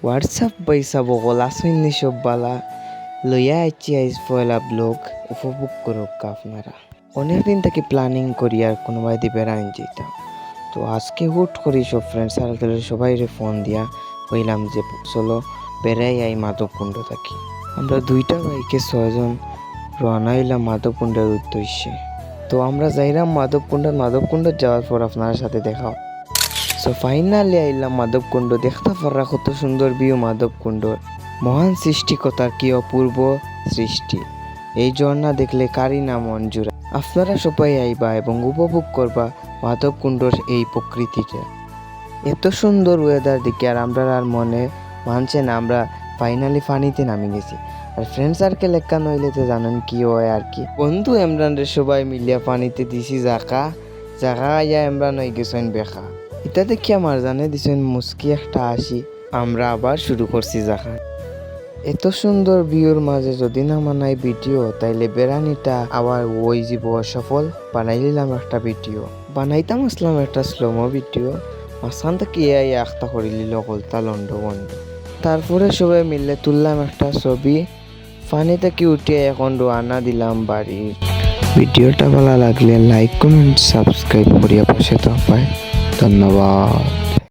WhatsApp পয়সা বগল আসইনি সব বালা লইয়া আইছি আইজ পয়লা ব্লগ উপভোগ করুক আপনারা। অনেকদিন থেকে প্ল্যানিং করি আর কোনো বাইদি বেড়াইন যেতাম, তো আজকে হুট করি সব ফ্রেন্ড সার্কেলের সবাই ফোন দিয়া কইলাম যে চলো বেড়াই আই মাধবকুণ্ড থাকি। আমরা 2টা বাইকে 6 জন রওনা হইলাম মাধবকুণ্ডের উদ্দেশ্যে। তো আমরা যাইলাম মাধবকুণ্ড যাওয়ার পর আপনার সাথে দেখা। সো ফাইনালি আইলাম মাধবকুণ্ড। দেখতে পাররা কত সুন্দর ভিউ মাধবকুণ্ডর। মহান সৃষ্টিকতার কি অপূর্ব সৃষ্টি। এই ঝর্ণা দেখলে কারি না মন জুড়া। আপনারা সবাই আইবা এবং উপভোগ করবা মাধবকুণ্ডর এই প্রকৃতিটা। এত সুন্দর ওয়েদার দেখে আর আমরা আর মনে মানছে না আমরা ফাইনালি পানিতে নামি গেছি। আর ফ্রেন্ড সার্কেল একা নইলে তো জানেন কি হয় আর কি। বন্ধু এমরানরে সবাই মিলিয়া পানিতে দিছি জাগা আইয়া এমরান হয়ে গেছেন বেখা। এটা দেখি আমার জানে দিছেন মুস্কি একটা আসি। আমরা আবার শুরু করছি জাগা। এত সুন্দর ভিউর মাঝে যদি না মানাই ভিডিও তাইলে বেড়ানিটা আবার ওই জীব সফল। বানাই নিলাম একটা ভিডিও, বানাইতাম আসলাম একটা স্লোমো ভিডিও। মাঝখান থেকে এই আখতা করে নিল কলতা লন্ড বন্ধ। তারপরে সবাই মিললে তুললাম একটা ছবি। ফানি থেকে উঠিয়ে এখন রওনা দিলাম বাড়ির। ভিডিওটা ভালো লাগলে লাইক কমেন্ট সাবস্ক্রাইব করিয়া পাশে থাকবেন। ধন্যবাদ।